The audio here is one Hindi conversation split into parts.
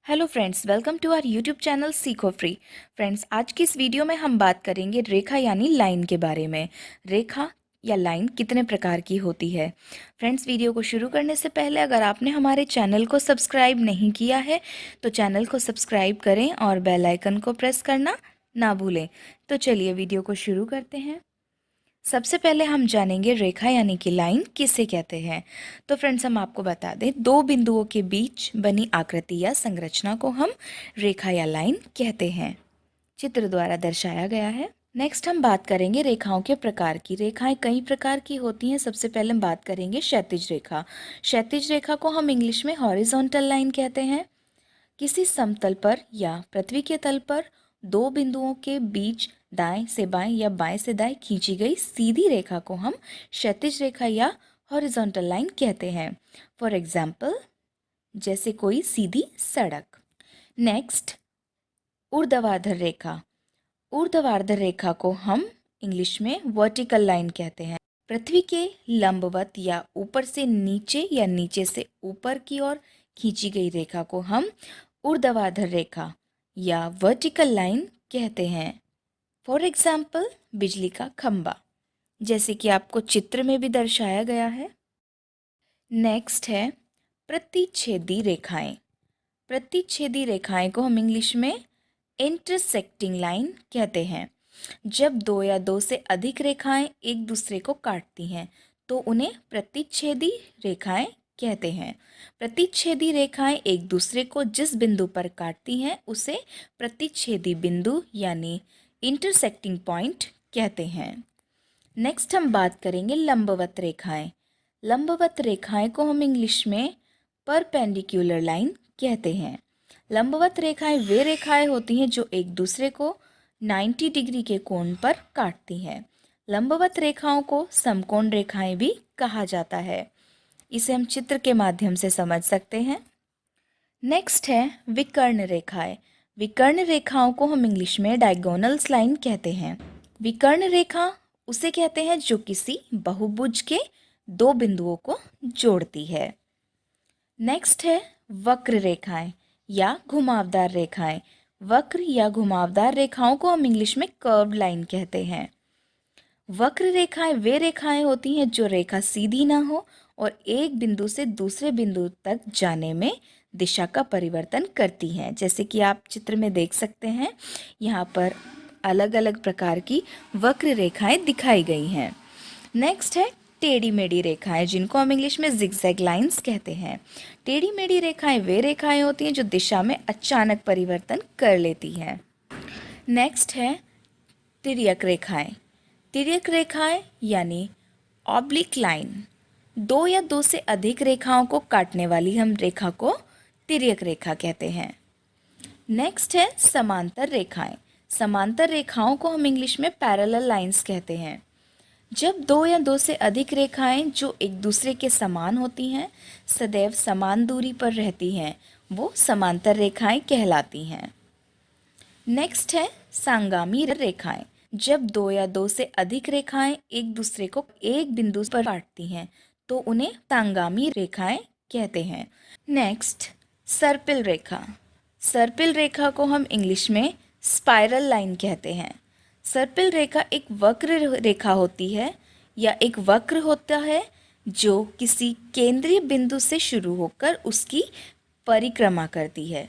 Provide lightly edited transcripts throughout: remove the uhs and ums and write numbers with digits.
Hello friends, welcome to our YouTube channel Seekho free. Friends, आज की इस वीडियो में हम बात करेंगे रेखा यानी लाइन के बारे में। रेखा या लाइन कितने प्रकार की होती है। फ्रेंड्स, वीडियो को शुरू करने से पहले अगर आपने हमारे चैनल को सब्सक्राइब नहीं किया है तो चैनल को सब्सक्राइब करें और बेल आइकन को प्रेस करना ना भूलें। तो चलिए वीडियो को शुरू करते हैं। सबसे पहले हम जानेंगे रेखा यानी कि लाइन किसे कहते हैं। तो फ्रेंड्स, हम आपको बता दें, दो बिंदुओं के बीच बनी आकृति या संरचना को हम रेखा या लाइन कहते हैं। चित्र द्वारा दर्शाया गया है। नेक्स्ट हम बात करेंगे रेखाओं के प्रकार की। रेखाएं कई प्रकार की होती हैं। सबसे पहले हम बात करेंगे क्षैतिज रेखा। क्षैतिज रेखा को हम इंग्लिश में हॉरिजॉन्टल लाइन कहते हैं। किसी समतल पर या पृथ्वी के तल पर दो बिंदुओं के बीच दाएं से बाएं या बाएं से दाएं खींची गई सीधी रेखा को हम क्षैतिज रेखा या हॉरिजॉन्टल लाइन कहते हैं। फॉर एग्जाम्पल, जैसे कोई सीधी सड़क। नेक्स्ट, ऊर्ध्वाधर रेखा। ऊर्ध्वाधर रेखा को हम इंग्लिश में वर्टिकल लाइन कहते हैं। पृथ्वी के लंबवत या ऊपर से नीचे या नीचे से ऊपर की ओर खींची गई रेखा को हम ऊर्ध्वाधर रेखा या वर्टिकल लाइन कहते हैं। फॉर एग्जाम्पल, बिजली का खंबा, जैसे कि आपको चित्र में भी दर्शाया गया है। नेक्स्ट है प्रतिच्छेदी रेखाएं। प्रतिच्छेदी रेखाएं को हम इंग्लिश में इंटरसेक्टिंग लाइन कहते हैं। जब दो या दो से अधिक रेखाएं एक दूसरे को काटती हैं तो उन्हें प्रतिच्छेदी रेखाएं कहते हैं। प्रतिच्छेदी रेखाएं एक दूसरे को जिस बिंदु पर काटती हैं उसे प्रतिच्छेदी बिंदु यानी इंटरसेक्टिंग पॉइंट कहते हैं। नेक्स्ट हम बात करेंगे लंबवत रेखाएं। लंबवत रेखाएं को हम इंग्लिश में परपेंडिकुलर लाइन कहते हैं। लंबवत रेखाएं वे रेखाएं होती हैं जो एक दूसरे को 90 डिग्री के कोण पर काटती हैं। लंबवत रेखाओं को समकोण रेखाएं भी कहा जाता है। इसे हम चित्र के माध्यम से समझ सकते हैं। नेक्स्ट है विकर्ण रेखाएं। विकर्ण रेखाओं को हम इंग्लिश में डायगोनल्स लाइन कहते हैं। विकर्ण रेखा उसे कहते हैं जो किसी बहुभुज के दो बिंदुओं को जोड़ती है। नेक्स्ट है वक्र रेखाएं या घुमावदार रेखाएं। वक्र या घुमावदार रेखाओं को हम इंग्लिश में कर्व्ड लाइन कहते हैं। वक्र रेखाएं वे रेखाएं होती हैं जो रेखा सीधी ना हो और एक बिंदु से दूसरे बिंदु तक जाने में दिशा का परिवर्तन करती हैं। जैसे कि आप चित्र में देख सकते हैं, यहाँ पर अलग अलग प्रकार की वक्र रेखाएं दिखाई गई हैं। नेक्स्ट है टेढ़ी मेढ़ी रेखाएं, जिनको हम इंग्लिश में जिगजैग लाइंस कहते हैं। टेढ़ी मेढ़ी रेखाएं वे रेखाएं होती हैं जो दिशा में अचानक परिवर्तन कर लेती हैं। नेक्स्ट है तिर्यक रेखाएं। तिर्यक रेखाएं यानी ऑब्लिक लाइन, दो या दो से अधिक रेखाओं को काटने वाली हम रेखा को तिर्यक रेखा कहते हैं। नेक्स्ट है समांतर रेखाएं। समांतर रेखाओं को हम इंग्लिश में पैरेलल लाइंस कहते हैं। जब दो या दो से अधिक रेखाएं जो एक दूसरे के समान होती हैं, सदैव समान दूरी पर रहती हैं, वो समांतर रेखाएं कहलाती हैं। नेक्स्ट है संगामी रेखाएं। जब दो या दो से अधिक रेखाएं एक दूसरे को एक बिंदु पर काटती हैं तो उन्हें संगामी रेखाएं कहते हैं। नेक्स्ट, सर्पिल रेखा। सर्पिल रेखा को हम इंग्लिश में स्पाइरल लाइन कहते हैं। सर्पिल रेखा एक वक्र रेखा होती है या एक वक्र होता है जो किसी केंद्रीय बिंदु से शुरू होकर उसकी परिक्रमा करती है।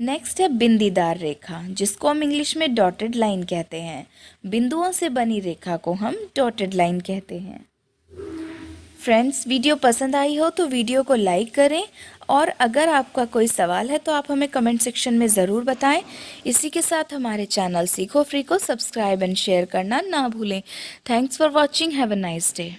नेक्स्ट है बिंदीदार रेखा, जिसको हम इंग्लिश में डॉटेड लाइन कहते हैं। बिंदुओं से बनी रेखा को हम डॉटेड लाइन कहते हैं। फ्रेंड्स, वीडियो पसंद आई हो तो वीडियो को लाइक करें और अगर आपका कोई सवाल है तो आप हमें कमेंट सेक्शन में ज़रूर बताएं। इसी के साथ हमारे चैनल सीखो फ्री को सब्सक्राइब एंड शेयर करना ना भूलें। Thanks for watching. Have a nice day.